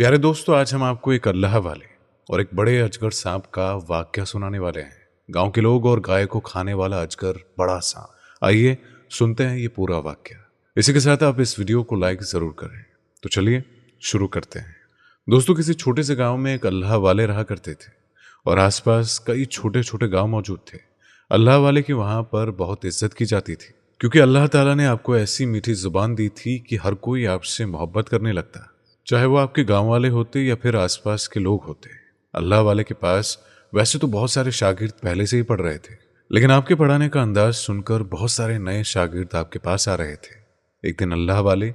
प्यारे दोस्तों, आज हम आपको एक अल्लाह वाले और एक बड़े अजगर सांप का वाक्य सुनाने वाले हैं। गांव के लोग और गाय को खाने वाला अजगर बड़ा सांप। आइए सुनते हैं ये पूरा वाक्य। इसी के साथ आप इस वीडियो को लाइक जरूर करें। तो चलिए शुरू करते हैं। दोस्तों, किसी छोटे से गांव में एक अल्लाह वाले रहा करते थे और आसपास कई छोटे छोटे गांव मौजूद थे। अल्लाह वाले की वहां पर बहुत इज्जत की जाती थी, क्योंकि अल्लाह ताला ने आपको ऐसी मीठी जुबान दी थी कि हर कोई आपसे मोहब्बत करने लगता, चाहे वो आपके गांव वाले होते या फिर आसपास के लोग होते। अल्लाह वाले के पास वैसे तो बहुत सारे शागिर्द पहले से ही पढ़ रहे थे, लेकिन आपके पढ़ाने का अंदाज सुनकर बहुत सारे नए शागिर्द आपके पास आ रहे थे। एक दिन अल्लाह वाले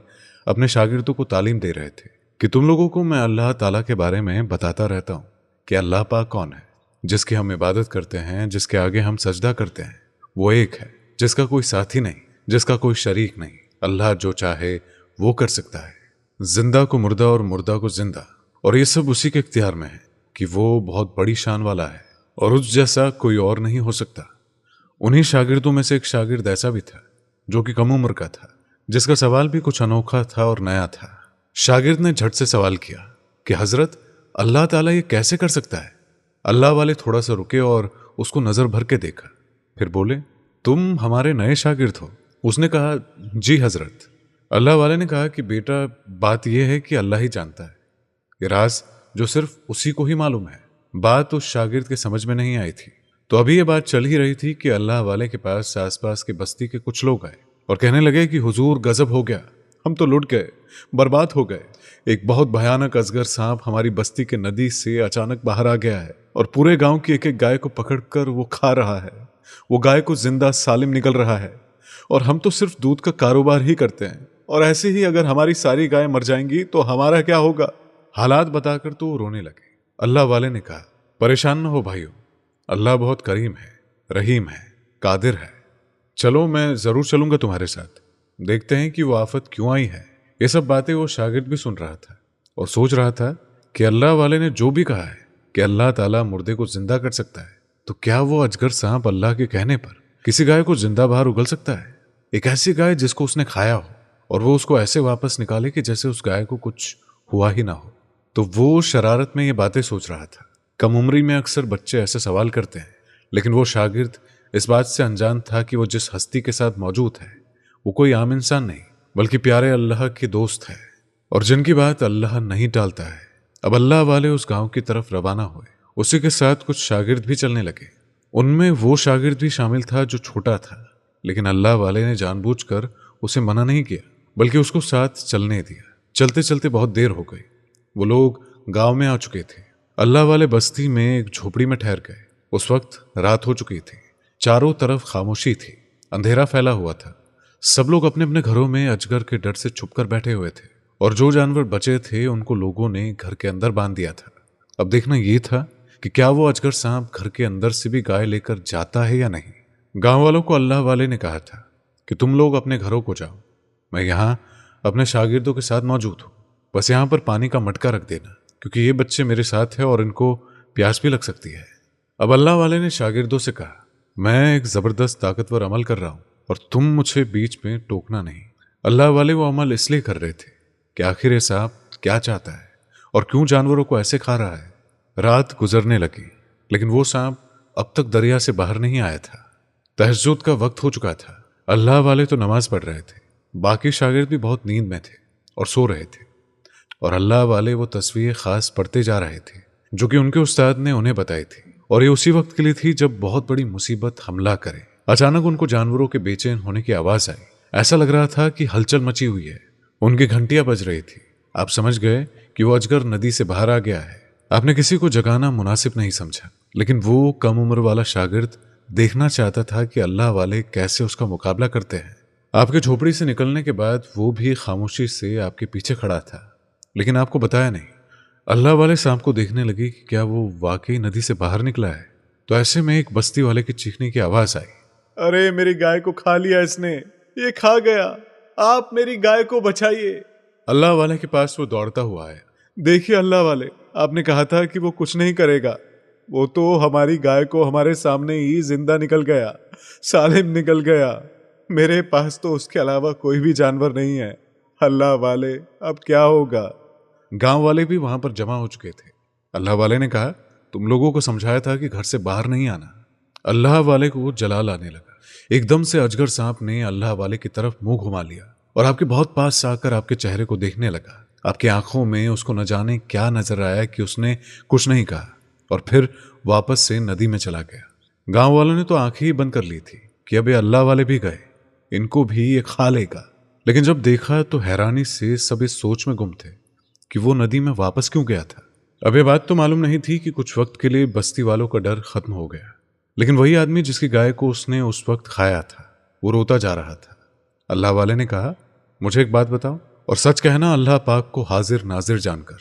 अपने शागिर्दों को तालीम दे रहे थे कि तुम लोगों को मैं अल्लाह ताला के बारे में बताता रहता हूँ कि अल्लाह पाक कौन है, जिसकी हम इबादत करते हैं, जिसके आगे हम सजदा करते हैं। वो एक है, जिसका कोई साथी नहीं, जिसका कोई शरीक नहीं। अल्लाह जो चाहे वो कर सकता है, जिंदा को मुर्दा और मुर्दा को जिंदा, और ये सब उसी के इख्तियार में है कि वो बहुत बड़ी शान वाला है और उस जैसा कोई और नहीं हो सकता। उन्हीं शागिर्दों में से एक शागिर्द ऐसा भी था जो कि कम उम्र का था, जिसका सवाल भी कुछ अनोखा था और नया था। शागिर्द ने झट से सवाल किया कि हजरत, अल्लाह ताला ये कैसे कर सकता है? अल्लाह वाले थोड़ा सा रुके और उसको नजर भर के देखा, फिर बोले, तुम हमारे नए शागिर्द हो? उसने कहा, जी हजरत। अल्लाह वाले ने कहा कि बेटा, बात यह है कि अल्लाह ही जानता है ये राज जो सिर्फ उसी को ही मालूम है। बात उस शागिर्द के समझ में नहीं आई थी। तो अभी ये बात चल ही रही थी कि अल्लाह वाले के पास आसपास के बस्ती के कुछ लोग आए और कहने लगे कि हुजूर, गजब हो गया, हम तो लुट गए, बर्बाद हो गए। एक बहुत भयानक अजगर सांप हमारी बस्ती के नदी से अचानक बाहर आ गया है और पूरे गांव की एक एक गाय को पकड़कर वो खा रहा है। वो गाय को जिंदा सालिम निकल रहा है और हम तो सिर्फ दूध का कारोबार ही करते हैं, और ऐसे ही अगर हमारी सारी गाय मर जाएंगी तो हमारा क्या होगा? हालात बताकर तो वो रोने लगे। अल्लाह वाले ने कहा, परेशान न हो भाइयों, अल्लाह बहुत करीम है, रहीम है, कादिर है। चलो, मैं जरूर चलूंगा तुम्हारे साथ, देखते हैं कि वो आफत क्यों आई है। ये सब बातें वो शागिर्द भी सुन रहा था और सोच रहा था कि अल्लाह वाले ने जो भी कहा है कि अल्लाह ताला मुर्दे को जिंदा कर सकता है, तो क्या वो अजगर सांप अल्लाह के कहने पर किसी गाय को जिंदा बाहर उगल सकता है? एक ऐसी गाय जिसको उसने खाया हो और वो उसको ऐसे वापस निकाले कि जैसे उस गाय को कुछ हुआ ही ना हो। तो वो शरारत में ये बातें सोच रहा था। कम उम्री में अक्सर बच्चे ऐसे सवाल करते हैं, लेकिन वो शागिर्द इस बात से अनजान था कि वो जिस हस्ती के साथ मौजूद है वो कोई आम इंसान नहीं, बल्कि प्यारे अल्लाह के दोस्त है, और जिनकी बात अल्लाह नहीं टालता है। अब अल्लाह वाले उस गांव की तरफ रवाना हुए। उसी के साथ कुछ शागिर्द भी चलने लगे। उनमें वो शागिर्द भी शामिल था जो छोटा था, लेकिन अल्लाह वाले ने जानबूझकर उसे मना नहीं किया, बल्कि उसको साथ चलने दिया। चलते चलते बहुत देर हो गई। वो लोग गांव में आ चुके थे। अल्लाह वाले बस्ती में एक झोपड़ी में ठहर गए। उस वक्त रात हो चुकी थी। चारों तरफ खामोशी थी, अंधेरा फैला हुआ था। सब लोग अपने अपने घरों में अजगर के डर से छुपकर बैठे हुए थे, और जो जानवर बचे थे उनको लोगों ने घर के अंदर बांध दिया था। अब देखना यह था कि क्या वो अजगर सांप घर के अंदर से भी गाय लेकर जाता है या नहीं। गांव वालों को अल्लाह वाले ने कहा था कि तुम लोग अपने घरों को जाओ, मैं यहां अपने शागिर्दों के साथ मौजूद हूं। बस यहां पर पानी का मटका रख देना, क्योंकि ये बच्चे मेरे साथ है और इनको प्यास भी लग सकती है। अब अल्लाह वाले ने शागिर्दों से कहा, मैं एक जबरदस्त ताकतवर अमल कर रहा हूं और तुम मुझे बीच में टोकना नहीं। अल्लाह वाले वो अमल इसलिए कर रहे थे कि आखिर ये सांप क्या चाहता है और क्यों जानवरों को ऐसे खा रहा है। रात गुजरने लगी, लेकिन वो सांप अब तक दरिया से बाहर नहीं आया था। तहज्जुद का वक्त हो चुका था। अल्लाह वाले तो नमाज पढ़ रहे थे, बाकी शागिर्द भी बहुत नींद में थे और सो रहे थे, और अल्लाह वाले वो तस्वीर खास पढ़ते जा रहे थे जो कि उनके उस्ताद ने उन्हें बताई थी। और ये उसी वक्त के लिए थी जब बहुत बड़ी मुसीबत हमला करे। अचानक उनको जानवरों के बेचैन होने की आवाज आई। ऐसा लग रहा था कि हलचल मची हुई है। उनकी घंटियां बज रही थी। आप समझ गए कि वो अजगर नदी से बाहर आ गया है। आपने किसी को जगाना मुनासिब नहीं समझा, लेकिन वो कम उम्र वाला शागिर्द देखना चाहता था कि अल्लाह वाले कैसे उसका मुकाबला करते हैं। आपके झोपड़ी से निकलने के बाद वो भी खामोशी से आपके पीछे खड़ा था, लेकिन आपको बताया नहीं। अल्लाह वाले सांप को देखने लगे कि क्या वो वाकई नदी से बाहर निकला है। तो ऐसे में एक बस्ती वाले की चीखने की आवाज आई, अरे मेरी गाय को खा लिया इसने, ये खा गया, आप मेरी गाय को बचाइए। अल्लाह वाले के पास वो दौड़ता हुआ आया। देखिए अल्लाह वाले, आपने कहा था कि वो कुछ नहीं करेगा। वो तो हमारी गाय को हमारे सामने ही जिंदा निकल गया, सालिम निकल गया। मेरे पास तो उसके अलावा कोई भी जानवर नहीं है। अल्लाह वाले, अब क्या होगा? गांव वाले भी वहां पर जमा हो चुके थे। अल्लाह वाले ने कहा, तुम लोगों को समझाया था कि घर से बाहर नहीं आना। अल्लाह वाले को जलाल आने लगा। एकदम से अजगर सांप ने अल्लाह वाले की तरफ मुंह घुमा लिया और आपके बहुत पास आकर आपके चेहरे को देखने लगा। आपकी आंखों में उसको न जाने क्या नजर आया कि उसने कुछ नहीं कहा और फिर वापस से नदी में चला गया। गांव वालों ने तो आंखें ही बंद कर ली थी कि अबे अल्लाह वाले भी गए, इनको भी ये खा लेगा। लेकिन जब देखा तो हैरानी से सब इस सोच में गुम थे कि वो नदी में वापस क्यों गया था। अब ये बात तो मालूम नहीं थी कि कुछ वक्त के लिए बस्ती वालों का डर खत्म हो गया, लेकिन वही आदमी जिसकी गाय को उसने उस वक्त खाया था वो रोता जा रहा था। अल्लाह वाले ने कहा, मुझे एक बात बताओ और सच कहना अल्लाह पाक को हाजिर नाजिर जानकर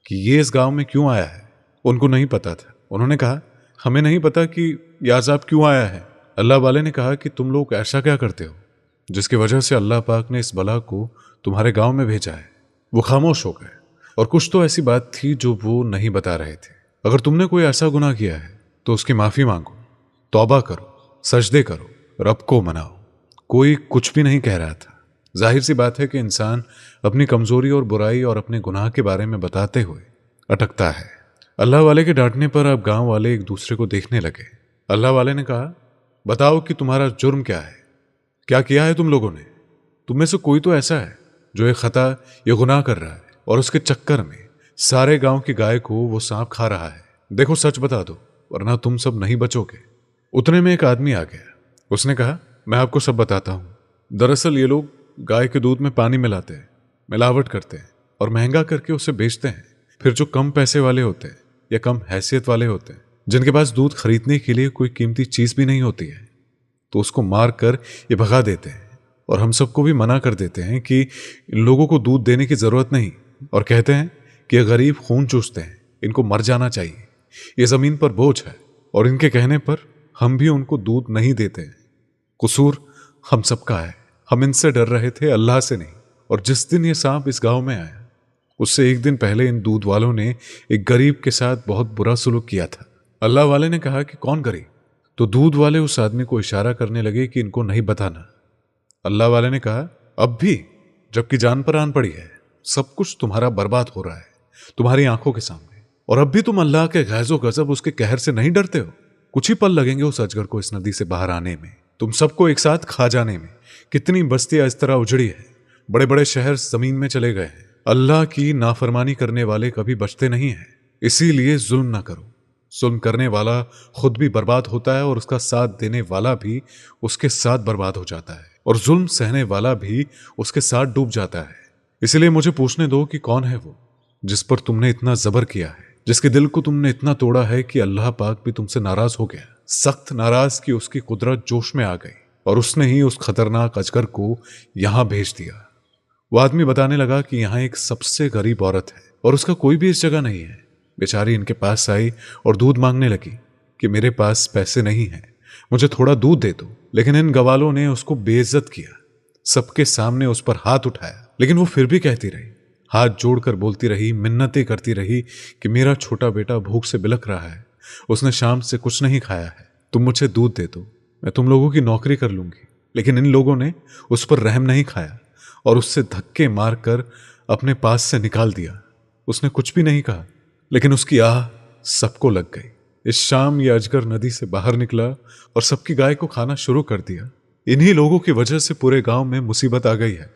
कि ये इस गांव में क्यों आया है। उनको नहीं पता था। उन्होंने कहा, हमें नहीं पता कि यह अज़ाब क्यों आया है। अल्लाह वाले ने कहा कि तुम लोग ऐसा क्या करते हो जिसकी वजह से अल्लाह पाक ने इस बला को तुम्हारे गांव में भेजा है। वो खामोश हो गए और कुछ तो ऐसी बात थी जो वो नहीं बता रहे थे। अगर तुमने कोई ऐसा गुनाह किया है तो उसकी माफी मांगो, तौबा करो, सजदे करो, रब को मनाओ। कोई कुछ भी नहीं कह रहा था। जाहिर सी बात है कि इंसान अपनी कमजोरी और बुराई और अपने गुनाह के बारे में बताते हुए अटकता है। अल्लाह वाले के डांटने पर अब गांव वाले एक दूसरे को देखने लगे। अल्लाह वाले ने कहा, बताओ कि तुम्हारा जुर्म क्या है, क्या किया है तुम लोगों ने। तुम में से कोई तो ऐसा है जो एक खता या गुनाह कर रहा है और उसके चक्कर में सारे गांव की गाय को वो सांप खा रहा है। देखो सच बता दो वरना तुम सब नहीं बचोगे। उतने में एक आदमी आ गया। उसने कहा, मैं आपको सब बताता हूं। दरअसल ये लोग गाय के दूध में पानी मिलाते हैं, मिलावट करते हैं और महंगा करके उसे बेचते हैं। फिर जो कम पैसे वाले होते हैं या कम हैसियत वाले होते हैं, जिनके पास दूध खरीदने के लिए कोई कीमती चीज भी नहीं होती है, तो उसको मार कर ये भगा देते हैं और हम सबको भी मना कर देते हैं कि इन लोगों को दूध देने की जरूरत नहीं और कहते हैं कि ये गरीब खून चूसते हैं, इनको मर जाना चाहिए, ये जमीन पर बोझ है। और इनके कहने पर हम भी उनको दूध नहीं देते हैं। कसूर हम सबका है। हम इनसे डर रहे थे, अल्लाह से नहीं। और जिस दिन ये सांप इस गांव में आया उससे एक दिन पहले इन दूध वालों ने एक गरीब के साथ बहुत बुरा सलूक किया था। अल्लाह वाले ने कहा कि कौन गरीब? तो दूध वाले उस आदमी को इशारा करने लगे कि इनको नहीं बताना। अल्लाह वाले ने कहा, अब भी जबकि जान पर आन पड़ी है, सब कुछ तुम्हारा बर्बाद हो रहा है तुम्हारी आंखों के सामने, और अब भी तुम अल्लाह के गैज़ो गजब उसके कहर से नहीं डरते हो। कुछ ही पल लगेंगे उस अजगर को इस नदी से बाहर आने में, तुम सबको एक साथ खा जाने में। कितनी बस्तियां इस तरह उजड़ी है, बड़े बड़े शहर जमीन में चले गए हैं। अल्लाह की नाफरमानी करने वाले कभी बचते नहीं हैं। इसीलिए जुल्म ना करो। जुल्म करने वाला खुद भी बर्बाद होता है और उसका साथ देने वाला भी उसके साथ बर्बाद हो जाता है, और जुल्म सहने वाला भी उसके साथ डूब जाता है। इसलिए मुझे पूछने दो कि कौन है वो जिस पर तुमने इतना जबर किया है, जिसके दिल को तुमने इतना तोड़ा है कि अल्लाह पाक भी तुमसे नाराज हो गया, सख्त नाराज कि उसकी कुदरत जोश में आ गई और उसने ही उस खतरनाक अजगर को यहां भेज दिया। वो आदमी बताने लगा कि यहाँ एक सबसे गरीब औरत है और उसका कोई भी इस जगह नहीं है। बेचारी इनके पास आई और दूध मांगने लगी कि मेरे पास पैसे नहीं है, मुझे थोड़ा दूध दे दो। लेकिन इन गवालों ने उसको बेइज्जत किया, सबके सामने उस पर हाथ उठाया। लेकिन वो फिर भी कहती रही, हाथ जोड़कर बोलती रही, मिन्नतें करती रही कि मेरा छोटा बेटा भूख से बिलख रहा है, उसने शाम से कुछ नहीं खाया है, तुम मुझे दूध दे दो, मैं तुम लोगों की नौकरी कर लूंगी। लेकिन इन लोगों ने उस पर रहम नहीं खाया और उससे धक्के मारकर अपने पास से निकाल दिया। उसने कुछ भी नहीं कहा, लेकिन उसकी आह सबको लग गई। इस शाम यह अजगर नदी से बाहर निकला और सबकी गाय को खाना शुरू कर दिया। इन्हीं लोगों की वजह से पूरे गांव में मुसीबत आ गई है।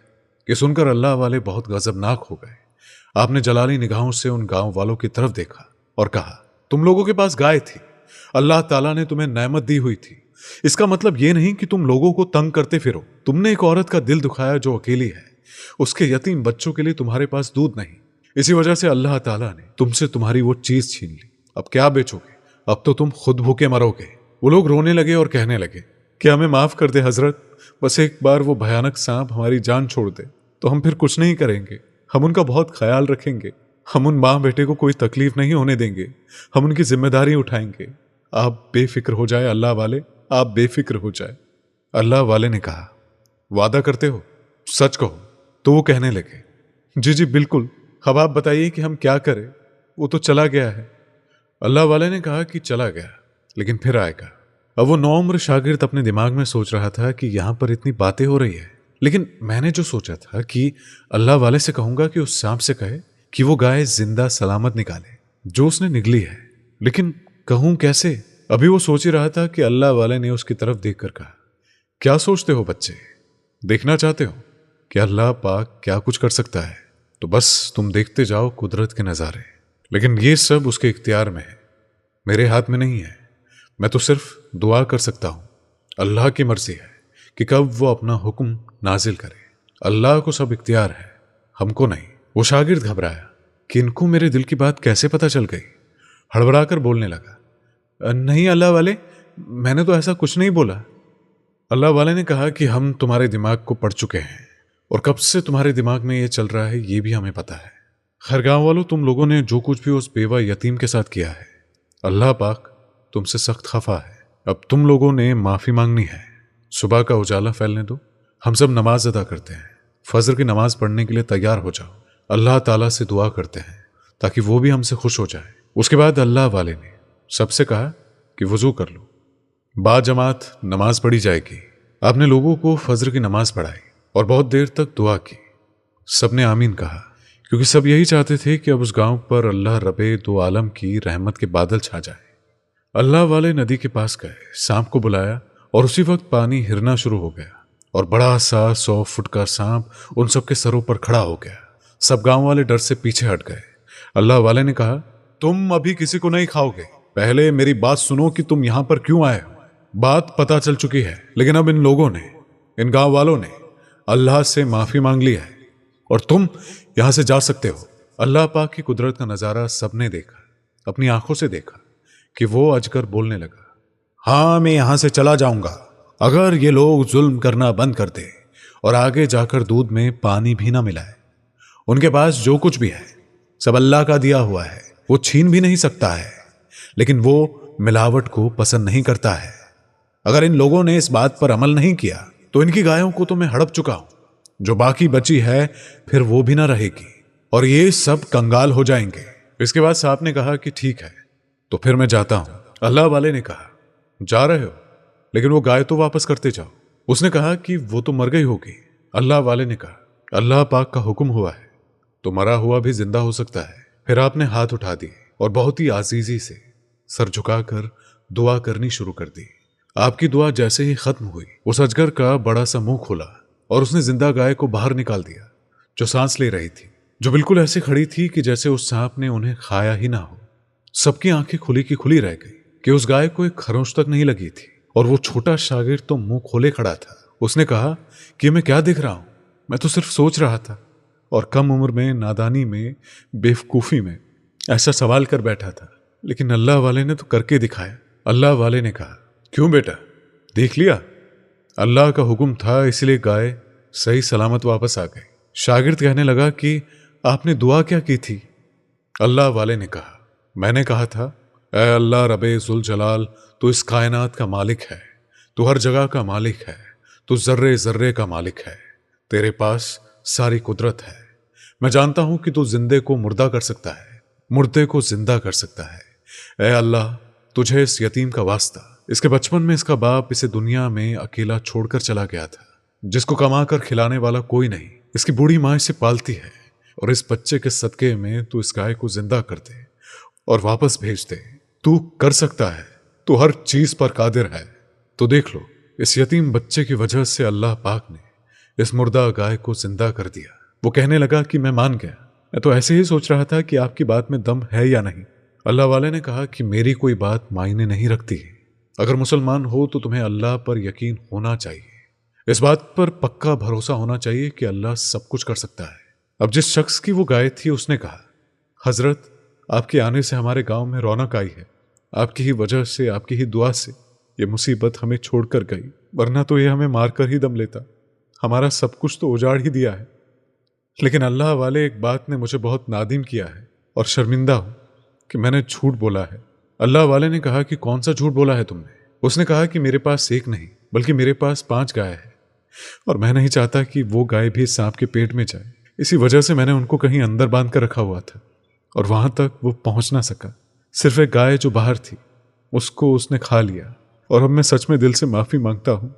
कि सुनकर अल्लाह वाले बहुत गजबनाक हो गए। आपने जलाली निगाहों से उन गांव वालों की तरफ देखा और कहा, तुम लोगों के पास गाय थी, अल्लाह ताला ने तुम्हें नेमत दी हुई थी। इसका मतलब यह नहीं कि तुम लोगों को तंग करते फिरो। तुमने एक औरत का दिल दुखाया जो अकेली है, उसके यतीम बच्चों के लिए तुम्हारे पास दूध नहीं, इसी वजह से अल्लाह ताला ने तुमसे तुम्हारी वो चीज छीन ली। अब क्या बेचोगे? अब तो तुम खुद भूखे मरोगे। वो लोग रोने लगे और कहने लगे कि हमें माफ कर दे हजरत, बस एक बार वो भयानक सांप हमारी जान छोड़ दे तो हम फिर कुछ नहीं करेंगे, हम उनका बहुत ख्याल रखेंगे, हम उन माँ बेटे को कोई तकलीफ नहीं होने देंगे, हम उनकी जिम्मेदारी उठाएंगे। आप बेफिक्र हो जाए अल्लाह वाले, आप बेफिक्र हो जाए। अल्लाह वाले ने कहा, वादा करते हो? सच कहो। तो वो कहने लगे, जी जी बिल्कुल, अब आप बताइए कि हम क्या करें, वो तो चला गया है। अल्लाह वाले ने कहा कि चला गया लेकिन फिर आएगा। अब वो नौउम्र शागिर्द अपने दिमाग में सोच रहा था कि यहां पर इतनी बातें हो रही है, लेकिन मैंने जो सोचा था कि अल्लाह वाले से कहूंगा कि उस सांप से कहे कि वो गाय जिंदा सलामत निकाले जो उसने निगली है। लेकिन कहूं कैसे? अभी वो सोच ही रहा था कि अल्लाह वाले ने उसकी तरफ देखकर कहा, क्या सोचते हो बच्चे? देखना चाहते हो कि अल्लाह पाक क्या कुछ कर सकता है? तो बस तुम देखते जाओ कुदरत के नज़ारे। लेकिन ये सब उसके इख्तियार में है, मेरे हाथ में नहीं है। मैं तो सिर्फ दुआ कर सकता हूँ। अल्लाह की मर्जी है कि कब वो अपना हुक्म नाजिल करे। अल्लाह को सब इख्तियार है, हमको नहीं। वो शागिर्द घबराया कि इनको मेरे दिल की बात कैसे पता चल गई। हड़बड़ाकर बोलने लगा, नहीं अल्लाह वाले, मैंने तो ऐसा कुछ नहीं बोला। अल्लाह वाले ने कहा कि हम तुम्हारे दिमाग को पढ़ चुके हैं और कब से तुम्हारे दिमाग में ये चल रहा है ये भी हमें पता है। खैर गांव वालों, तुम लोगों ने जो कुछ भी उस बेवा यतीम के साथ किया है, अल्लाह पाक तुमसे सख्त खफा है। अब तुम लोगों ने माफी मांगनी है। सुबह का उजाला फैलने दो, हम सब नमाज अदा करते हैं। फजर की नमाज पढ़ने के लिए तैयार हो जाओ। अल्लाह ताला से दुआ करते हैं ताकि वो भी हमसे खुश हो जाए। उसके बाद अल्लाह वाले ने सबसे कहा कि वजू कर लो, बाजमात नमाज पढ़ी जाएगी। आपने लोगों को फजर की नमाज पढ़ाई और बहुत देर तक दुआ की। सबने आमीन कहा क्योंकि सब यही चाहते थे कि अब उस गांव पर अल्लाह रबे दो आलम की रहमत के बादल छा जाए। अल्लाह वाले नदी के पास गए, सांप को बुलाया और उसी वक्त पानी हिरना शुरू हो गया और बड़ा सा 100 फुट का सांप उन सबके सरों पर खड़ा हो गया। सब गांव वाले डर से पीछे हट गए। अल्लाह वाले ने कहा, तुम अभी किसी को नहीं खाओगे, पहले मेरी बात सुनो कि तुम यहां पर क्यों आए हो। बात पता चल चुकी है, लेकिन अब इन लोगों ने, इन गांव वालों ने अल्लाह से माफी मांग ली है और तुम यहां से जा सकते हो। अल्लाह पाक की कुदरत का नजारा सबने देखा, अपनी आंखों से देखा कि वो अजगर बोलने लगा, हाँ मैं यहां से चला जाऊंगा अगर ये लोग जुल्म करना बंद कर दे और आगे जाकर दूध में पानी भी ना मिलाए। उनके पास जो कुछ भी है सब अल्लाह का दिया हुआ है, वो छीन भी नहीं सकता है, लेकिन वो मिलावट को पसंद नहीं करता है। अगर इन लोगों ने इस बात पर अमल नहीं किया तो इनकी गायों को तो मैं हड़प चुका हूं, जो बाकी बची है फिर वो भी ना रहेगी और ये सब कंगाल हो जाएंगे। इसके बाद सांप ने कहा कि ठीक है, तो फिर मैं जाता हूं। अल्लाह वाले ने कहा, जा रहे हो, लेकिन वो गाय तो वापस करते जाओ। उसने कहा कि वो तो मर गई होगी। अल्लाह वाले ने कहा, अल्लाह पाक का हुक्म हुआ है तो मरा हुआ भी जिंदा हो सकता है। फिर आपने हाथ उठा दिए और बहुत ही आजीजी से सर झुकाकर दुआ करनी शुरू कर दी। आपकी दुआ जैसे ही खत्म हुई, उस अजगर का बड़ा सा मुंह खुला और उसने जिंदा गाय को बाहर निकाल दिया, जो सांस ले रही थी, जो बिल्कुल ऐसे खड़ी थी कि जैसे उस सांप ने उन्हें खाया ही ना हो। सबकी आंखें खुली की खुली रह गई कि उस गाय को एक खरोंच तक नहीं लगी थी और वो छोटा शागिर्द तो मुंह खोले खड़ा था। उसने कहा कि मैं क्या देख रहा हूं, मैं तो सिर्फ सोच रहा था और कम उम्र में, नादानी में, बेवकूफी में ऐसा सवाल कर बैठा था, लेकिन अल्लाह वाले ने तो करके दिखाया। अल्लाह वाले ने कहा, क्यों बेटा, देख लिया? अल्लाह का हुक्म था, इसलिए गाय सही सलामत वापस आ गई। शागिर्द कहने लगा कि आपने दुआ क्या की थी? अल्लाह वाले ने कहा, मैंने कहा था, ऐ अल्लाह रबे जुल जलाल, तू इस कायनात का मालिक है, तू हर जगह का मालिक है, तू जर्रे जर्रे का मालिक है, तेरे पास सारी कुदरत है। मैं जानता हूं कि तू जिंदे को मुर्दा कर सकता है, मुर्दे को जिंदा कर सकता है। ऐ अल्लाह, तुझे इस यतीम का वास्ता, इसके बचपन में इसका बाप इसे दुनिया में अकेला छोड़कर चला गया था, जिसको कमा कर खिलाने वाला कोई नहीं, इसकी बूढ़ी माँ इसे पालती है, और इस बच्चे के सदके में तू इस गाय को जिंदा कर दे और वापस भेज दे। तू कर सकता है, तू हर चीज पर कादिर है। तो देख लो, इस यतीम बच्चे की वजह से अल्लाह पाक ने इस मुर्दा गाय को जिंदा कर दिया। वो कहने लगा कि मैं मान गया, मैं तो ऐसे ही सोच रहा था कि आपकी बात में दम है या नहीं। अल्लाह वाले ने कहा कि मेरी कोई बात मायने नहीं रखती है। अगर मुसलमान हो तो तुम्हें अल्लाह पर यकीन होना चाहिए, इस बात पर पक्का भरोसा होना चाहिए कि अल्लाह सब कुछ कर सकता है। अब जिस शख्स की वो गाय थी उसने कहा, हजरत, आपके आने से हमारे गांव में रौनक आई है, आपकी ही वजह से, आपकी ही दुआ से ये मुसीबत हमें छोड़कर गई, वरना तो ये हमें मारकर ही दम लेता, हमारा सब कुछ तो उजाड़ ही दिया है। लेकिन अल्लाह वाले, एक बात ने मुझे बहुत नादिम किया है और शर्मिंदा हूं कि मैंने झूठ बोला है। अल्लाह वाले ने कहा कि कौन सा झूठ बोला है तुमने? उसने कहा कि मेरे पास एक नहीं बल्कि मेरे पास 5 गाय है और मैं नहीं चाहता कि वो गाय भी सांप के पेट में जाए, इसी वजह से मैंने उनको कहीं अंदर बांध कर रखा हुआ था और वहां तक वो पहुंच ना सका। सिर्फ एक गाय जो बाहर थी उसको उसने खा लिया और अब मैं सच में दिल से माफी मांगता हूं,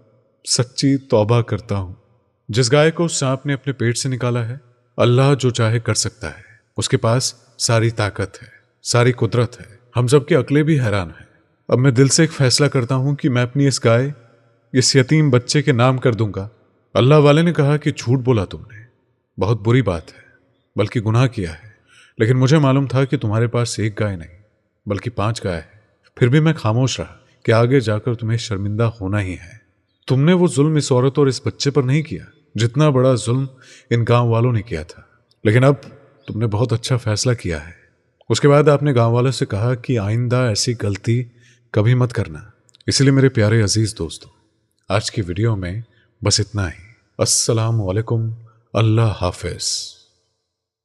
सच्ची तौबा करता हूं। जिस गाय को सांप ने अपने पेट से निकाला है, अल्लाह जो चाहे कर सकता है। उसके पास सारी ताकत है, सारी कुदरत है। हम सबकी अक्लें भी हैरान हैं। अब मैं दिल से एक फैसला करता हूं कि मैं अपनी इस गाय, इस यतीम बच्चे के नाम कर दूंगा। अल्लाह वाले ने कहा कि झूठ बोला तुमने, बहुत बुरी बात है, बल्कि गुनाह किया है। लेकिन मुझे मालूम था कि तुम्हारे पास एक गाय नहीं बल्कि 5 गाय है। फिर भी मैं खामोश रहा कि आगे जाकर तुम्हें शर्मिंदा होना ही है। तुमने वो जुल्म इस औरत और इस बच्चे पर नहीं किया जितना बड़ा जुल्म इन गांव वालों ने किया था। लेकिन अब तुमने बहुत अच्छा फैसला किया है। उसके बाद आपने गांव वालों से कहा कि आइंदा ऐसी गलती कभी मत करना। इसलिए मेरे प्यारे अजीज दोस्तों, आज की वीडियो में बस इतना ही। अस्सलाम वालेकुम, अल्लाह हाफिज।